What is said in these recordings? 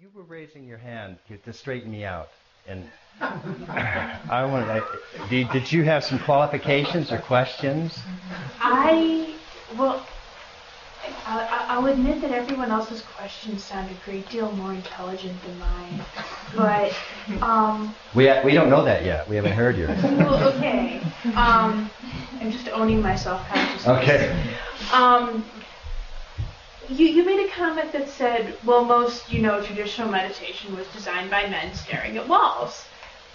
You were raising your hand to straighten me out, and did you have some qualifications or questions? I'll admit that everyone else's questions sound a great deal more intelligent than mine, but we don't know that yet. We haven't heard yours. Well, okay. I'm just owning my self-consciousness. Okay. You made a comment that said, well, most, traditional meditation was designed by men staring at walls.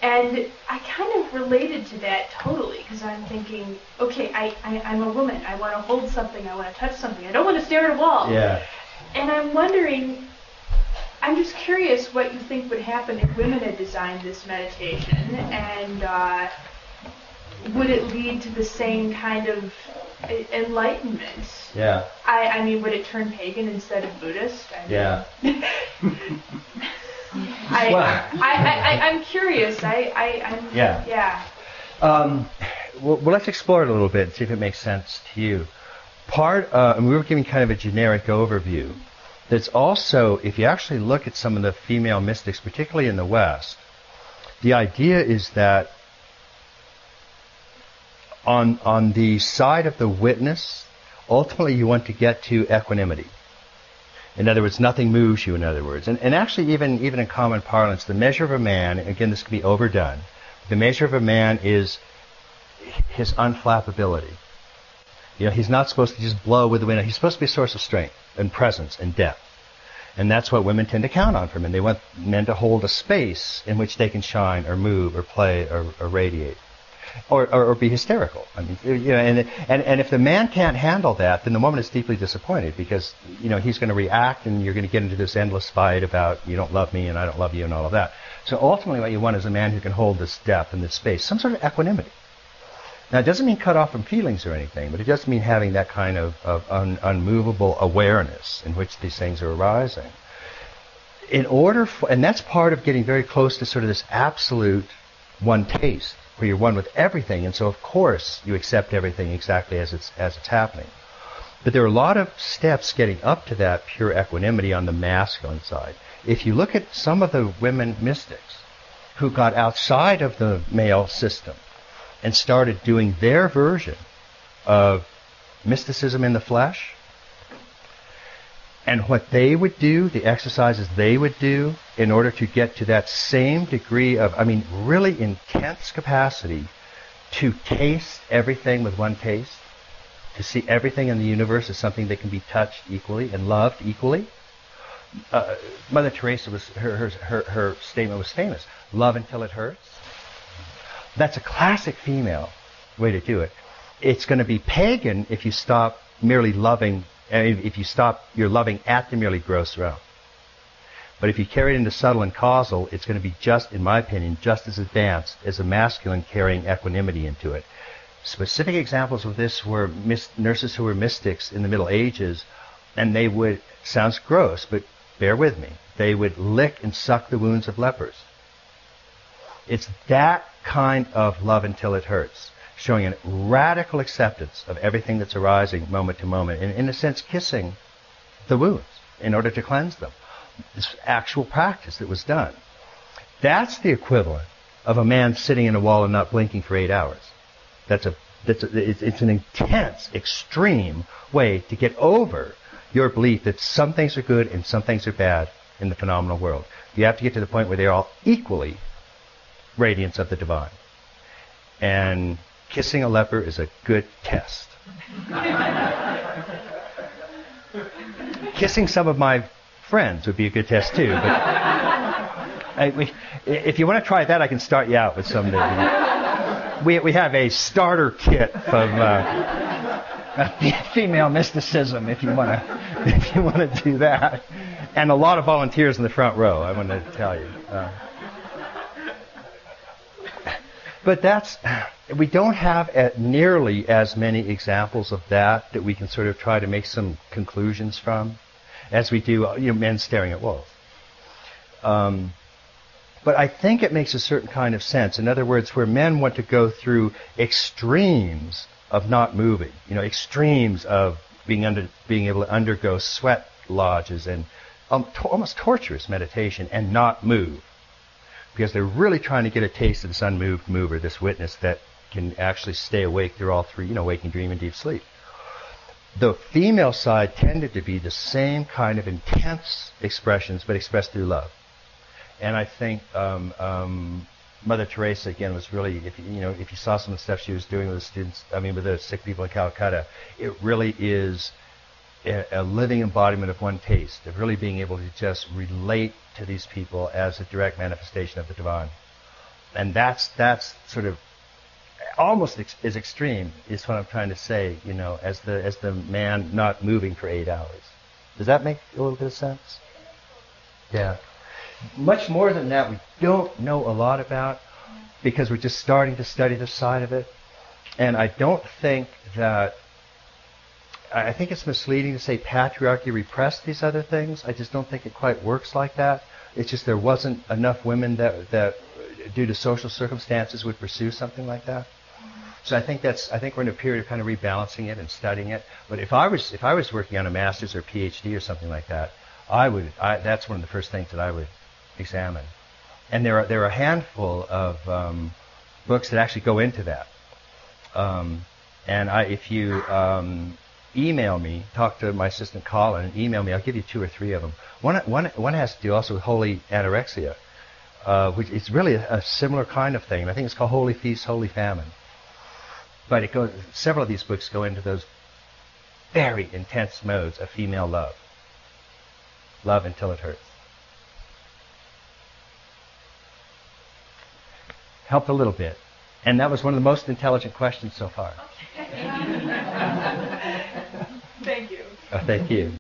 And I kind of related to that totally, because I'm thinking, okay, I'm a woman. I want to hold something. I want to touch something. I don't want to stare at a wall. Yeah. And I'm wondering, I'm just curious what you think would happen if women had designed this meditation, and would it lead to the same kind of enlightenment? Yeah. I mean, would it turn pagan instead of Buddhist? Yeah. I'm curious. Yeah. Well, let's explore it a little bit and see if it makes sense to you. And we were giving kind of a generic overview. That's also, if you actually look at some of the female mystics, particularly in the West, the idea is that on the side of the witness, ultimately you want to get to equanimity. In other words, nothing moves you, in other words. And actually, even in common parlance, the measure of a man, again, this can be overdone, the measure of a man is his unflappability. He's not supposed to just blow with the wind. He's supposed to be a source of strength and presence and depth. And that's what women tend to count on from men. They want men to hold a space in which they can shine or move or play or radiate. Or be hysterical. I mean, and if the man can't handle that, then the woman is deeply disappointed because, he's going to react and you're going to get into this endless fight about you don't love me and I don't love you and all of that. So ultimately what you want is a man who can hold this depth and this space, some sort of equanimity. Now it doesn't mean cut off from feelings or anything, but it does mean having that kind of unmovable awareness in which these things are arising. And that's part of getting very close to sort of this absolute one taste, where you're one with everything, and so of course you accept everything exactly as it's happening. But there are a lot of steps getting up to that pure equanimity on the masculine side. If you look at some of the women mystics who got outside of the male system and started doing their version of mysticism in the flesh, and what they would do, the exercises they would do in order to get to that same degree of, really intense capacity to taste everything with one taste, to see everything in the universe as something that can be touched equally and loved equally. Mother Teresa her statement was famous: love until it hurts. That's a classic female way to do it. It's going to be pagan if you stop merely loving. If you stop your loving at the merely gross realm. But if you carry it into subtle and causal, it's going to be just, in my opinion, just as advanced as a masculine carrying equanimity into it. Specific examples of this were nurses who were mystics in the Middle Ages, and they would, sounds gross, but bear with me, they would lick and suck the wounds of lepers. It's that kind of love until it hurts, showing a radical acceptance of everything that's arising moment to moment, and in a sense kissing the wounds in order to cleanse them. This actual practice that was done. That's the equivalent of a man sitting in a wall and not blinking for 8 hours. It's an intense, extreme way to get over your belief that some things are good and some things are bad in the phenomenal world. You have to get to the point where they're all equally radiance of the divine. And kissing a leper is a good test. Kissing some of my friends would be a good test too. But if you want to try that, I can start you out with some. We have a starter kit from female mysticism if you want to do that, and a lot of volunteers in the front row. I want to tell you. But we don't have nearly as many examples of that we can sort of try to make some conclusions from as we do, men staring at walls. But I think it makes a certain kind of sense. In other words, where men want to go through extremes of not moving, extremes of being able to undergo sweat lodges and almost torturous meditation and not move. Because they're really trying to get a taste of this unmoved mover, this witness that can actually stay awake through all three, waking, dream, and deep sleep. The female side tended to be the same kind of intense expressions, but expressed through love. And I think Mother Teresa, again, was really, if you saw some of the stuff she was doing with the students, with the sick people in Calcutta, it really is a living embodiment of one taste, of really being able to just relate to these people as a direct manifestation of the divine. And that's sort of almost as extreme is what I'm trying to say, as the man not moving for 8 hours. Does that make a little bit of sense? Yeah. Much more than that we don't know a lot about, because we're just starting to study this side of it. And I don't think that, I think it's misleading to say patriarchy repressed these other things. I just don't think it quite works like that. It's just there wasn't enough women that due to social circumstances would pursue something like that. So I think we're in a period of kind of rebalancing it and studying it. But if I was working on a master's or PhD or something like that, that's one of the first things that I would examine. And there are a handful of books that actually go into that. If you email me, talk to my assistant Colin, and email me, I'll give you 2 or 3 of them. One has to do also with holy anorexia, which is really a similar kind of thing. I think it's called Holy Feast, Holy Famine. But several of these books go into those very intense modes of female love. Love until it hurts. Helped a little bit. And that was one of the most intelligent questions so far. Thank you. Thank you.